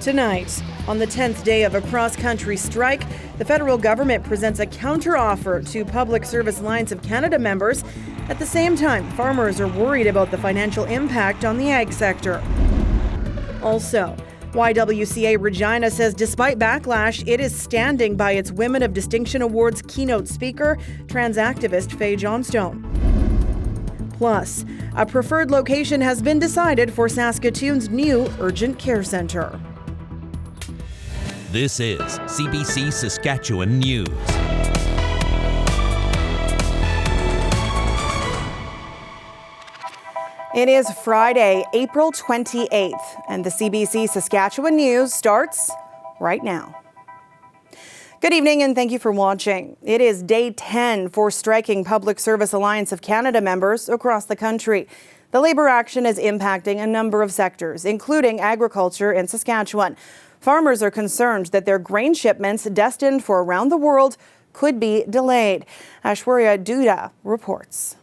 Tonight, on the 10th day of a cross-country strike, the federal government presents a counter-offer to Public Service Alliance of Canada members. At the same time, farmers are worried about the financial impact on the ag sector. Also, YWCA Regina says despite backlash, it is standing by its Women of Distinction Awards keynote speaker, trans activist Faye Johnstone. Plus, a preferred location has been decided for Saskatoon's new urgent care centre. This is CBC Saskatchewan News. It is Friday, April 28th, and the CBC Saskatchewan News starts right now. Good evening and thank you for watching. It is day 10 for striking Public Service Alliance of Canada members across the country. The labour action is impacting a number of sectors, including agriculture in Saskatchewan. Farmers are concerned that their grain shipments destined for around the world could be delayed. Aishwarya Dutta reports.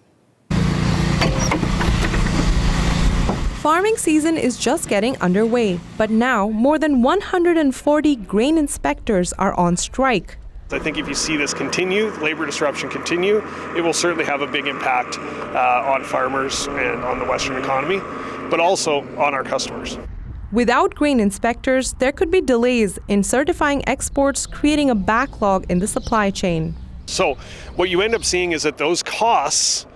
Farming season is just getting underway, but now more than 140 grain inspectors are on strike. I think if you see this continue, labor disruption continue, it will certainly have a big impact on farmers and on the Western economy, but also on our customers. Without grain inspectors, there could be delays in certifying exports, creating a backlog in the supply chain. So what you end up seeing is that those costs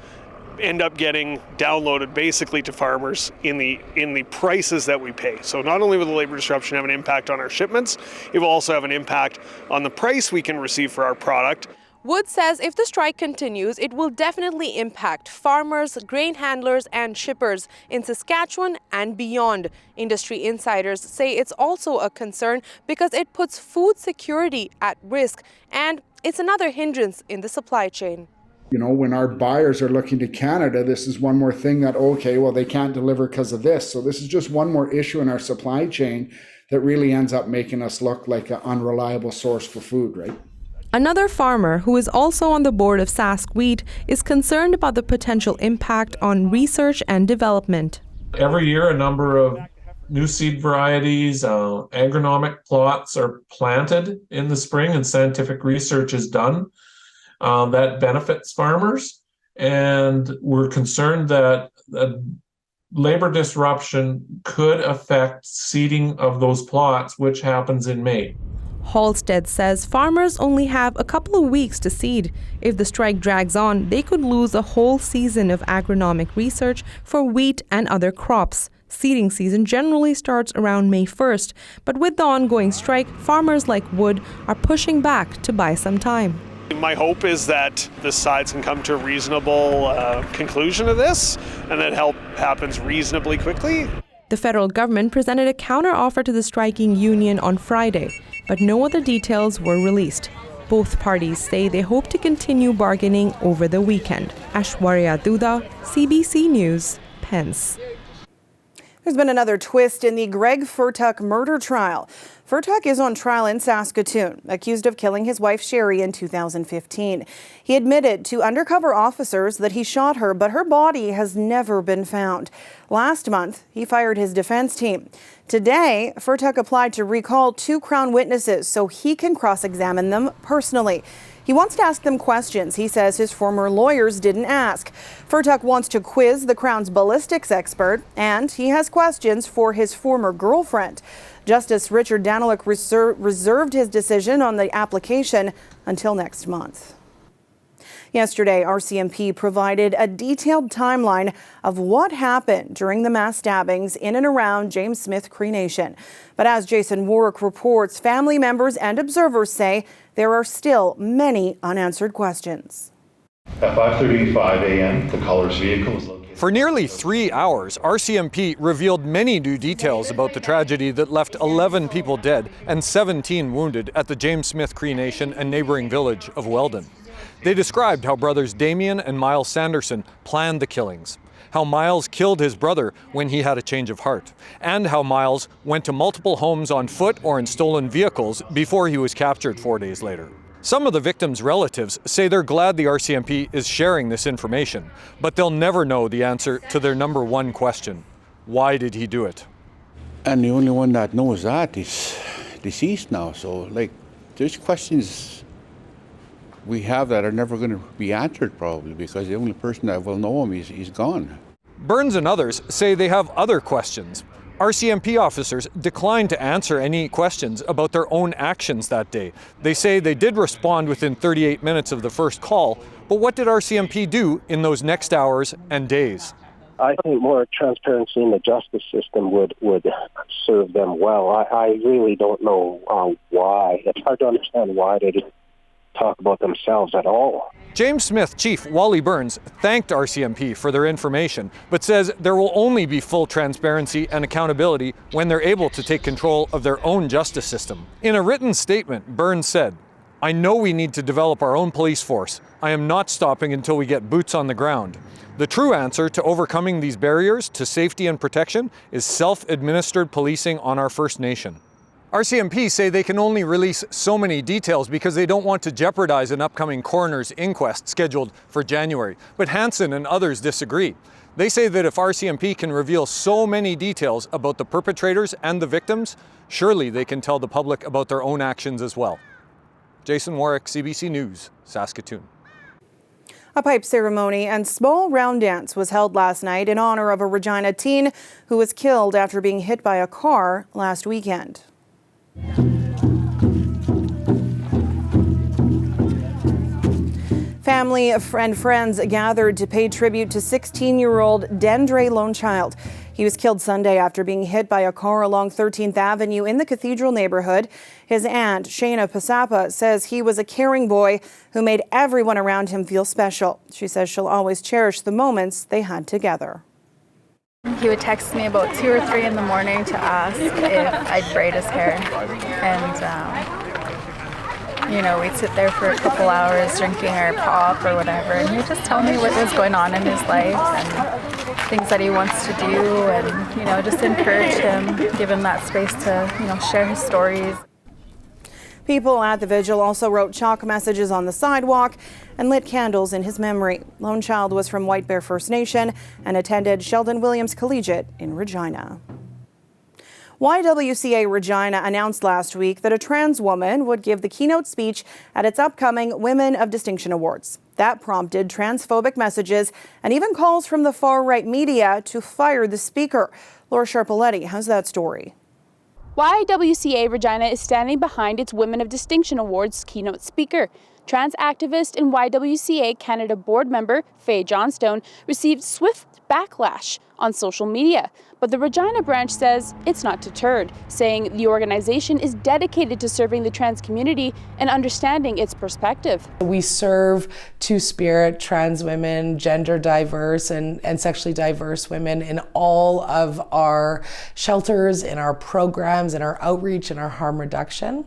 end up getting downloaded basically to farmers in the prices that we pay. So not only will the labor disruption have an impact on our shipments, it will also have an impact on the price we can receive for our product. Wood says if the strike continues, it will definitely impact farmers, grain handlers and shippers in Saskatchewan and beyond. Industry insiders say it's also a concern because it puts food security at risk and it's another hindrance in the supply chain. You know, when our buyers are looking to Canada, this is one more thing that, okay, well, they can't deliver because of this. So this is just one more issue in our supply chain that really ends up making us look like an unreliable source for food, right? Another farmer who is also on the board of Sask Wheat is concerned about the potential impact on research and development. Every year, a number of new seed varieties, agronomic plots are planted in the spring and scientific research is done that benefits farmers. And we're concerned that labor disruption could affect seeding of those plots, which happens in May. Halstead says farmers only have a couple of weeks to seed. If the strike drags on, they could lose a whole season of agronomic research for wheat and other crops. Seeding season generally starts around May 1st, but with the ongoing strike, farmers like Wood are pushing back to buy some time. My hope is that the sides can come to a reasonable conclusion of this and that help happens reasonably quickly. The federal government presented a counter-offer to the striking union on Friday, but no other details were released. Both parties say they hope to continue bargaining over the weekend. Aishwarya Dutta, CBC News, Pence. There's been another twist in the Greg Furtuck murder trial. Furtuck is on trial in Saskatoon, accused of killing his wife Sherry in 2015. He admitted to undercover officers that he shot her, but her body has never been found. Last month, he fired his defense team. Today, Furtuck applied to recall 2 Crown witnesses so he can cross-examine them personally. He wants to ask them questions he says his former lawyers didn't ask. Furtuck wants to quiz the Crown's ballistics expert, and he has questions for his former girlfriend. Justice Richard Daniluk reserved his decision on the application until next month. Yesterday, RCMP provided a detailed timeline of what happened during the mass stabbings in and around James Smith Cree Nation. But as Jason Warwick reports, family members and observers say there are still many unanswered questions. At 5:35 a.m., the caller's vehicle was located. For nearly 3 hours, RCMP revealed many new details about the tragedy that left 11 people dead and 17 wounded at the James Smith Cree Nation and neighboring village of Weldon. They described how brothers Damien and Miles Sanderson planned the killings, how Miles killed his brother when he had a change of heart, and how Miles went to multiple homes on foot or in stolen vehicles before he was captured 4 days later. Some of the victims' relatives say they're glad the RCMP is sharing this information, but they'll never know the answer to their number one question: why did he do it? And the only one that knows that is deceased now. So, like, there's questions we have that are never going to be answered probably because the only person that will know him is gone. Burns and others say they have other questions. RCMP officers declined to answer any questions about their own actions that day. They say they did respond within 38 minutes of the first call, but what did RCMP do in those next hours and days? I think more transparency in the justice system would serve them well. I really don't know why. It's hard to understand why they didn't talk about themselves at all. James Smith Chief Wally Burns thanked RCMP for their information, but says there will only be full transparency and accountability when they're able to take control of their own justice system. In a written statement, Burns said, "I know we need to develop our own police force. I am not stopping until we get boots on the ground. The true answer to overcoming these barriers to safety and protection is self-administered policing on our First Nation." RCMP say they can only release so many details because they don't want to jeopardize an upcoming coroner's inquest scheduled for January. But Hansen and others disagree. They say that if RCMP can reveal so many details about the perpetrators and the victims, surely they can tell the public about their own actions as well. Jason Warwick, CBC News, Saskatoon. A pipe ceremony and small round dance was held last night in honor of a Regina teen who was killed after being hit by a car last weekend. Family and friends gathered to pay tribute to 16-year-old Dendre Lonechild. He was killed Sunday after being hit by a car along 13th Avenue in the Cathedral neighborhood. His aunt, Shayna Pasapa, says he was a caring boy who made everyone around him feel special. She says she'll always cherish the moments they had together. He would text me about 2 or 3 in the morning to ask if I'd braid his hair. And, we'd sit there for a couple hours drinking our pop or whatever, and he would just tell me what was going on in his life and things that he wants to do and, just encourage him, give him that space to, share his stories. People at the vigil also wrote chalk messages on the sidewalk and lit candles in his memory. Lonechild was from White Bear First Nation and attended Sheldon Williams Collegiate in Regina. YWCA Regina announced last week that a trans woman would give the keynote speech at its upcoming Women of Distinction Awards. That prompted transphobic messages and even calls from the far-right media to fire the speaker. Laura Sharpaletti has that story. YWCA Regina is standing behind its Women of Distinction Awards keynote speaker. Trans activist and YWCA Canada board member Faye Johnstone received swift backlash on social media. But the Regina branch says it's not deterred, saying the organization is dedicated to serving the trans community and understanding its perspective. We serve two-spirit, trans women, gender diverse and sexually diverse women in all of our shelters, in our programs, in our outreach, and our harm reduction.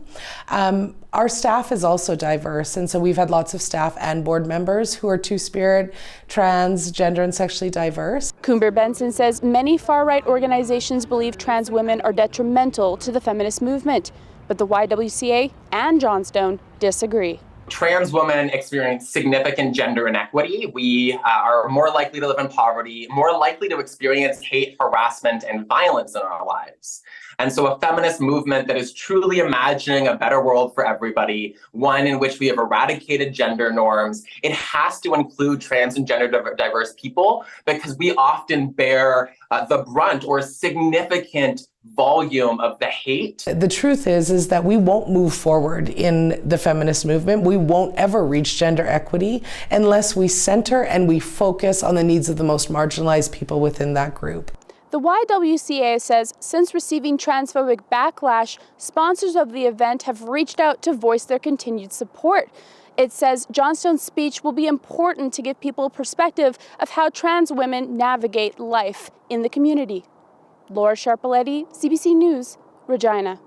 Our staff is also diverse, and so we've had lots of staff and board members who are two-spirit, trans, gender, and sexually diverse. Coomber Benson says many far-right organizations believe trans women are detrimental to the feminist movement, but the YWCA and Johnstone disagree. Trans women experience significant gender inequity. We are more likely to live in poverty, more likely to experience hate, harassment, and violence in our lives. And so a feminist movement that is truly imagining a better world for everybody, one in which we have eradicated gender norms, it has to include trans and gender diverse people because we often bear the brunt or significant volume of the hate. The truth is that we won't move forward in the feminist movement. We won't ever reach gender equity unless we center and we focus on the needs of the most marginalized people within that group. The YWCA says since receiving transphobic backlash, sponsors of the event have reached out to voice their continued support. It says Johnstone's speech will be important to give people a perspective of how trans women navigate life in the community. Laura Sharpaletti, CBC News, Regina.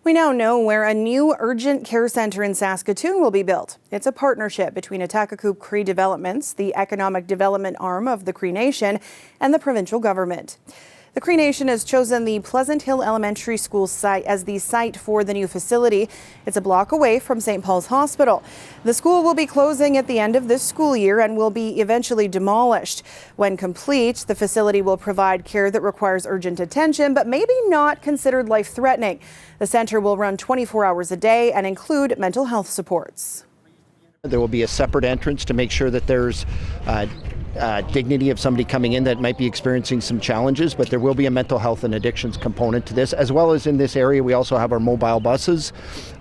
We now know where a new urgent care centre in Saskatoon will be built. It's a partnership between Atakakoop Cree Developments, the economic development arm of the Cree Nation, and the provincial government. The Cree Nation has chosen the Pleasant Hill Elementary School site as the site for the new facility. It's a block away from St. Paul's Hospital. The school will be closing at the end of this school year and will be eventually demolished. When complete, the facility will provide care that requires urgent attention, but maybe not considered life-threatening. The center will run 24 hours a day and include mental health supports. There will be a separate entrance to make sure that there's dignity of somebody coming in that might be experiencing some challenges, but there will be a mental health and addictions component to this, as well as in this area we also have our mobile buses,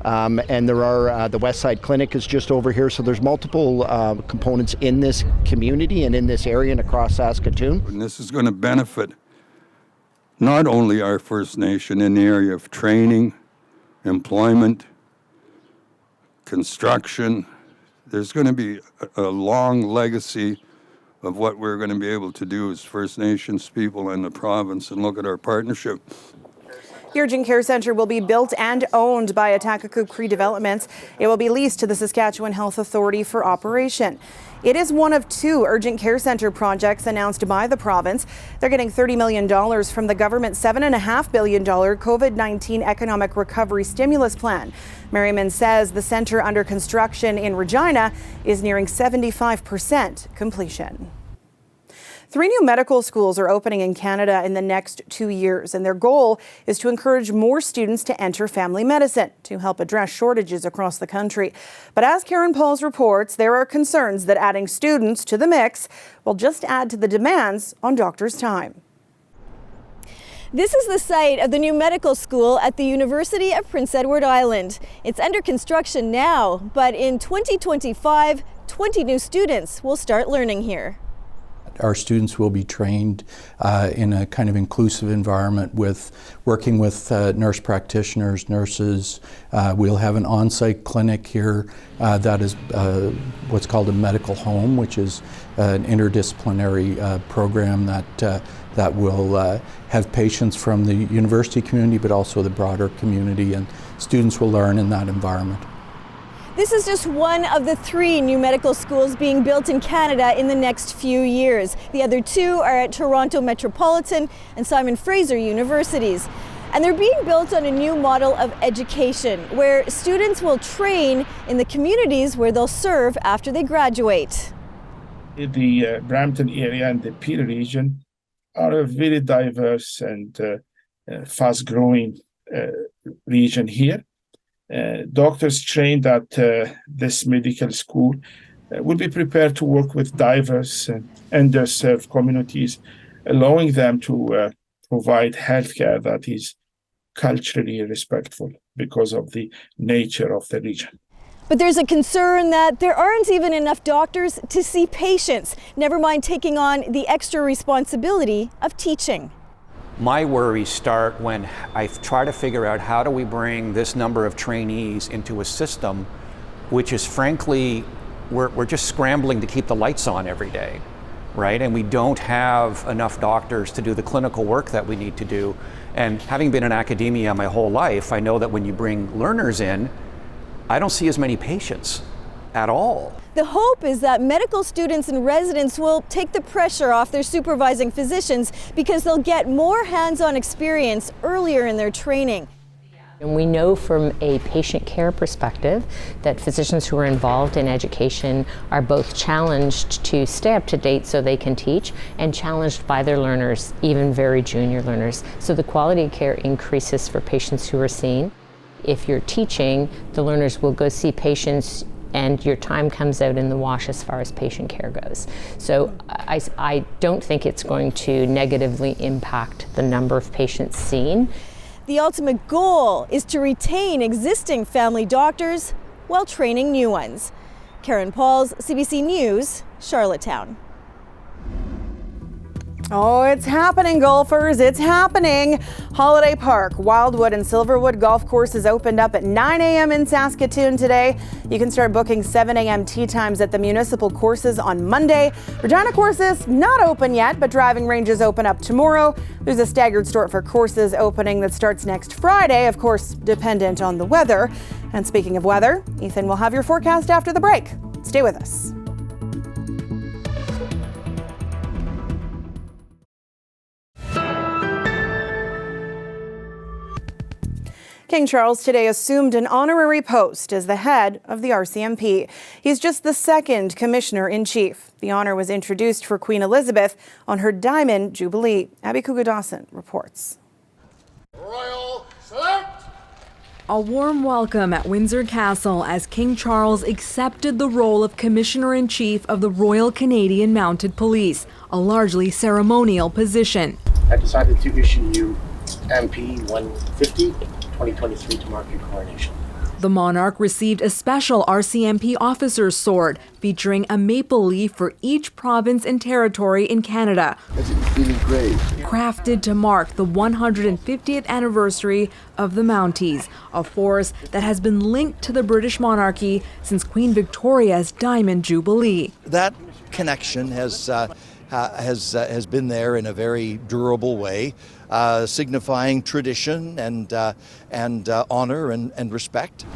and there are the West Side Clinic is just over here, so there's multiple components in this community and in this area and across Saskatoon. And this is going to benefit not only our First Nation in the area of training, employment, construction. There's going to be a long legacy of what we're going to be able to do as First Nations people in the province, and look at our partnership. The Urgent Care Centre will be built and owned by Atakakuk Cree Developments. It will be leased to the Saskatchewan Health Authority for operation. It is one of 2 urgent care centre projects announced by the province. They're getting $30 million from the government's $7.5 billion COVID-19 economic recovery stimulus plan. Merriman says the centre under construction in Regina is nearing 75% completion. 3 new medical schools are opening in Canada in the next 2 years, and their goal is to encourage more students to enter family medicine to help address shortages across the country. But as Karen Pauls reports, there are concerns that adding students to the mix will just add to the demands on doctors' time. This is the site of the new medical school at the University of Prince Edward Island. It's under construction now, but in 2025, 20 new students will start learning here. Our students will be trained in a kind of inclusive environment with working with nurse practitioners, nurses. We'll have an on-site clinic here that is what's called a medical home, which is an interdisciplinary program that will have patients from the university community, but also the broader community, and students will learn in that environment. This is just one of the 3 new medical schools being built in Canada in the next few years. The other 2 are at Toronto Metropolitan and Simon Fraser universities. And they're being built on a new model of education, where students will train in the communities where they'll serve after they graduate. The Brampton area and the Peel region are a very diverse and fast-growing region here. Doctors trained at this medical school will be prepared to work with diverse and underserved communities, allowing them to provide healthcare that is culturally respectful because of the nature of the region. But there's a concern that there aren't even enough doctors to see patients, never mind taking on the extra responsibility of teaching. My worries start when I try to figure out how do we bring this number of trainees into a system which is frankly, we're just scrambling to keep the lights on every day, right? And we don't have enough doctors to do the clinical work that we need to do. And having been in academia my whole life, I know that when you bring learners in, I don't see as many patients at all. The hope is that medical students and residents will take the pressure off their supervising physicians because they'll get more hands-on experience earlier in their training. And we know from a patient care perspective that physicians who are involved in education are both challenged to stay up to date so they can teach, and challenged by their learners, even very junior learners. So the quality of care increases for patients who are seen. If you're teaching, the learners will go see patients and your time comes out in the wash as far as patient care goes. So I don't think it's going to negatively impact the number of patients seen. The ultimate goal is to retain existing family doctors while training new ones. Karen Pauls, CBC News, Charlottetown. Oh, it's happening, golfers. It's happening. Holiday Park, Wildwood, and Silverwood golf courses opened up at 9 a.m. in Saskatoon today. You can start booking 7 a.m. tee times at the municipal courses on Monday. Regina courses not open yet, but driving ranges open up tomorrow. There's a staggered start for courses opening that starts next Friday, of course, dependent on the weather. And speaking of weather, Ethan will have your forecast after the break. Stay with us. King Charles today assumed an honorary post as the head of the RCMP. He's just the second commissioner-in-chief. The honor was introduced for Queen Elizabeth on her Diamond Jubilee. Abby Cougar-Dawson reports. Royal salute! A warm welcome at Windsor Castle as King Charles accepted the role of Commissioner-in-Chief of the Royal Canadian Mounted Police, a largely ceremonial position. I decided to issue you MP 150 2023 to mark your coronation. The monarch received a special RCMP officer's sword featuring a maple leaf for each province and territory in Canada. It's feeling great. Crafted to mark the 150th anniversary of the Mounties, a force that has been linked to the British monarchy since Queen Victoria's Diamond Jubilee. That connection has been there in a very durable way, signifying tradition and honor and respect.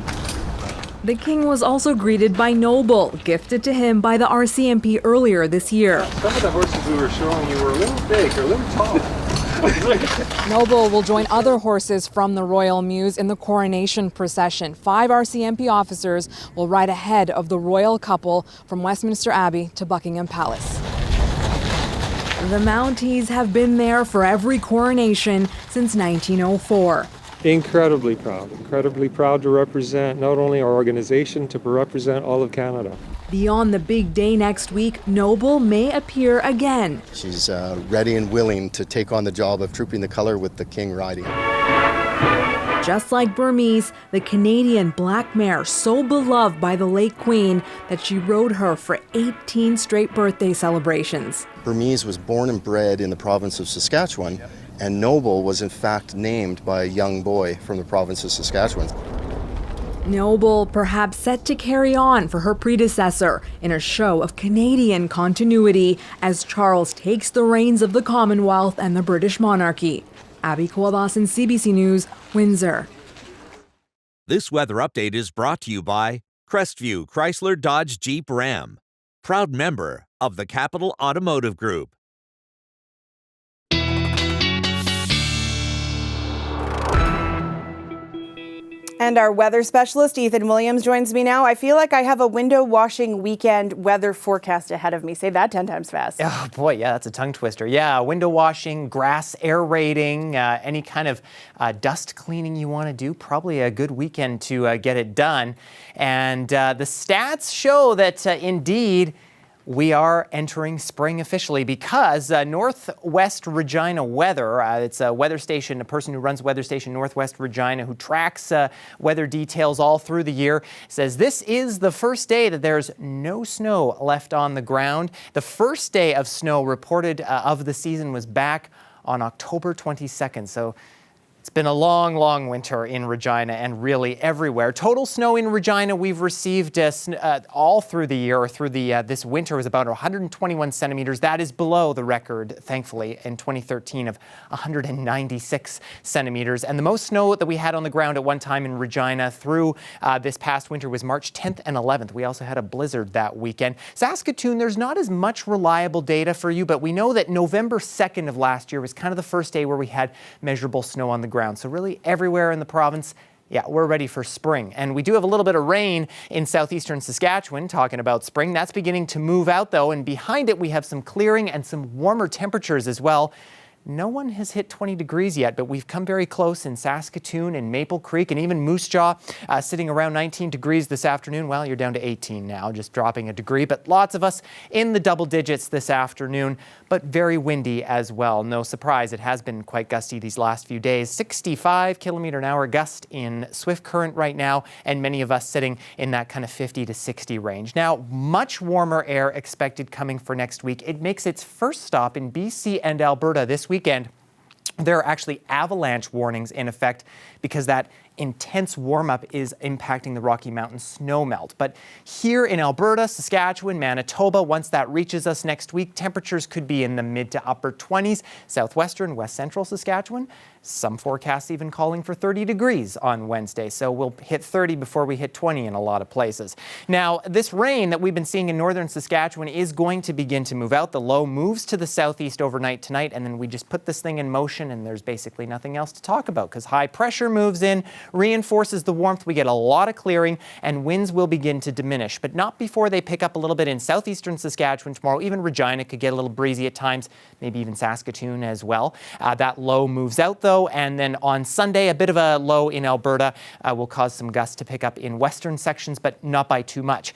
The king was also greeted by Noble, gifted to him by the RCMP earlier this year. Some of the horses we were showing you were a little big or a little tall. Noble will join other horses from the Royal Mews in the coronation procession. 5 RCMP officers will ride ahead of the royal couple from Westminster Abbey to Buckingham Palace. The Mounties have been there for every coronation since 1904. Incredibly proud to represent not only our organization, to represent all of Canada. Beyond the big day next week, Noble may appear again. She's ready and willing to take on the job of trooping the color with the king riding. Just like Burmese, the Canadian black mare so beloved by the late Queen that she rode her for 18 straight birthday celebrations. Burmese was born and bred in the province of Saskatchewan, and Noble was in fact named by a young boy from the province of Saskatchewan. Noble perhaps set to carry on for her predecessor in a show of Canadian continuity as Charles takes the reins of the Commonwealth and the British monarchy. Abby Cougar-Dawson, CBC News, Windsor. This weather update is brought to you by Crestview Chrysler Dodge Jeep Ram, proud member of the Capital Automotive Group. And our weather specialist, Ethan Williams, joins me now. I feel like I have a window washing weekend weather forecast ahead of me. Say that 10 times fast. Oh boy, yeah, that's a tongue twister. Yeah, window washing, grass aerating, any kind of dust cleaning you want to do, probably a good weekend to get it done. And the stats show that indeed, we are entering spring officially because Northwest Regina Weather, it's a weather station, a person who runs weather station Northwest Regina who tracks weather details all through the year, says this is the first day that there's no snow left on the ground. The first day of snow reported of the season was back on October 22nd. So it's been a long, long winter in Regina and really everywhere. Total snow in Regina we've received all through the year, or through the this winter, was about 121 centimeters. That is below the record, thankfully, in 2013 of 196 centimeters. And the most snow that we had on the ground at one time in Regina through this past winter was March 10th and 11th. We also had a blizzard that weekend. Saskatoon, there's not as much reliable data for you, but we know that November 2nd of last year was kind of the first day where we had measurable snow on the ground. So really everywhere in the province, yeah, we're ready for spring. And we do have a little bit of rain in southeastern Saskatchewan, talking about spring. That's beginning to move out though, and behind it we have some clearing and some warmer temperatures as well. No one has hit 20 degrees yet, but we've come very close in Saskatoon and Maple Creek and even Moose Jaw, sitting around 19 degrees this afternoon. Well, you're down to 18 now, just dropping a degree, but lots of us in the double digits this afternoon, but very windy as well. No surprise, it has been quite gusty these last few days. 65 kilometer an hour gust in Swift Current right now, and many of us sitting in that kind of 50 to 60 range. Now, much warmer air expected coming for next week. It makes its first stop in BC and Alberta this weekend. There are actually avalanche warnings in effect because that intense warm-up is impacting the Rocky Mountain snowmelt. But here in Alberta, Saskatchewan, Manitoba, once that reaches us next week, temperatures could be in the mid to upper 20s. Southwestern, west central Saskatchewan, some forecasts even calling for 30 degrees on Wednesday. So we'll hit 30 before we hit 20 in a lot of places. Now, this rain that we've been seeing in northern Saskatchewan is going to begin to move out. The low moves to the southeast overnight tonight, and then we just put this thing in motion, and there's basically nothing else to talk about because high pressure moves in, reinforces the warmth. We get a lot of clearing and winds will begin to diminish, but not before they pick up a little bit in southeastern Saskatchewan tomorrow. Even Regina could get a little breezy at times, maybe even Saskatoon as well. That low moves out though, and then on Sunday, a bit of a low in Alberta will cause some gusts to pick up in western sections, but not by too much.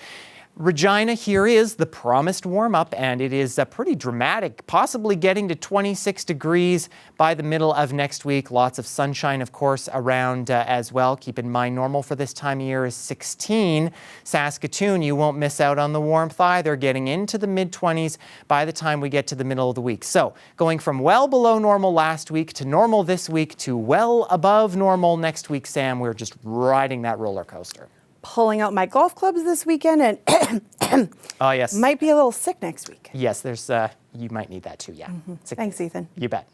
Regina, here is the promised warm-up, and it is pretty dramatic, possibly getting to 26 degrees by the middle of next week. Lots of sunshine, of course, around as well. Keep in mind, normal for this time of year is 16. Saskatoon, you won't miss out on the warmth either, getting into the mid-20s by the time we get to the middle of the week. So, going from well below normal last week to normal this week to well above normal next week, Sam. We're just riding that roller coaster. Pulling out my golf clubs this weekend and oh yes, might be a little sick next week. Yes, there's you might need that too. Yeah. Thanks, Ethan. You bet.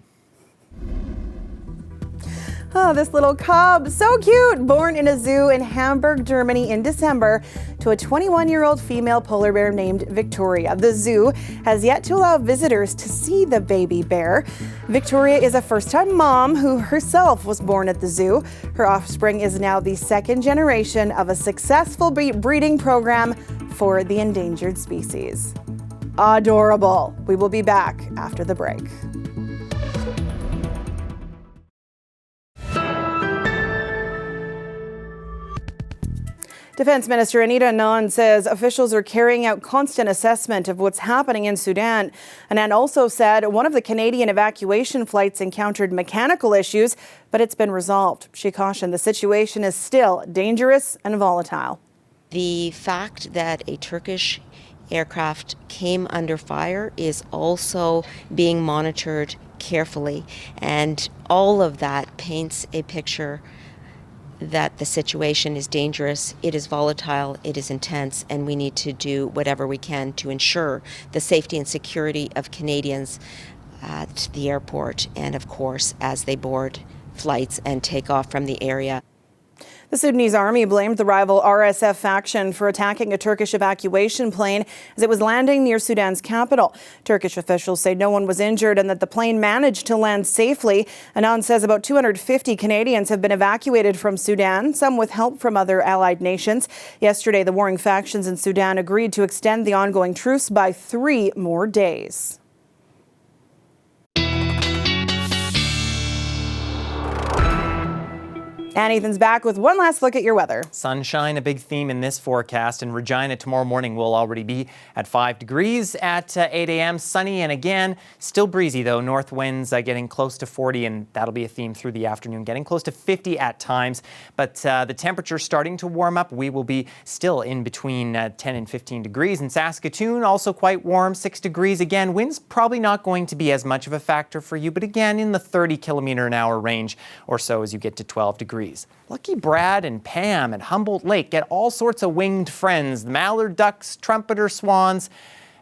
Oh, this little cub, so cute, born in a zoo in Hamburg, Germany in December to a 21-year-old female polar bear named Victoria. The zoo has yet to allow visitors to see the baby bear. Victoria is a first-time mom who herself was born at the zoo. Her offspring is now the second generation of a successful breeding program for the endangered species. Adorable. We will be back after the break. Defense Minister Anita Anand says officials are carrying out constant assessment of what's happening in Sudan. Anand also said one of the Canadian evacuation flights encountered mechanical issues, but it's been resolved. She cautioned the situation is still dangerous and volatile. The fact that a Turkish aircraft came under fire is also being monitored carefully, and all of that paints a picture that the situation is dangerous, it is volatile, it is intense, and we need to do whatever we can to ensure the safety and security of Canadians at the airport and, of course, as they board flights and take off from the area. The Sudanese army blamed the rival RSF faction for attacking a Turkish evacuation plane as it was landing near Sudan's capital. Turkish officials say no one was injured and that the plane managed to land safely. Anand says about 250 Canadians have been evacuated from Sudan, some with help from other allied nations. Yesterday, the warring factions in Sudan agreed to extend the ongoing truce by 3 more days. And Ethan's back with one last look at your weather. Sunshine, a big theme in this forecast. In Regina tomorrow morning will already be at 5 degrees at 8 a.m. Sunny and again, still breezy though. North winds getting close to 40 and that'll be a theme through the afternoon, getting close to 50 at times. But the temperature starting to warm up. We will be still in between 10 and 15 degrees. In Saskatoon, also quite warm, 6 degrees. Again, winds probably not going to be as much of a factor for you, but again, in the 30 kilometer an hour range or so as you get to 12 degrees. Lucky Brad and Pam at Humboldt Lake get all sorts of winged friends, mallard ducks, trumpeter swans,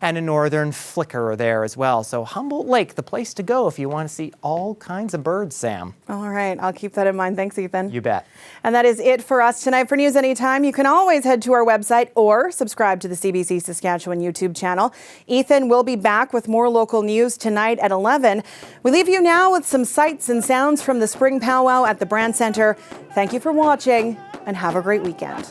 and a northern flicker there as well. So Humboldt Lake, the place to go if you want to see all kinds of birds, Sam. All right, I'll keep that in mind. Thanks, Ethan. You bet. And that is it for us tonight. For news anytime, you can always head to our website or subscribe to the CBC Saskatchewan YouTube channel. Ethan will be back with more local news tonight at 11. We leave you now with some sights and sounds from the Spring Powwow at the Brand Centre. Thank you for watching and have a great weekend.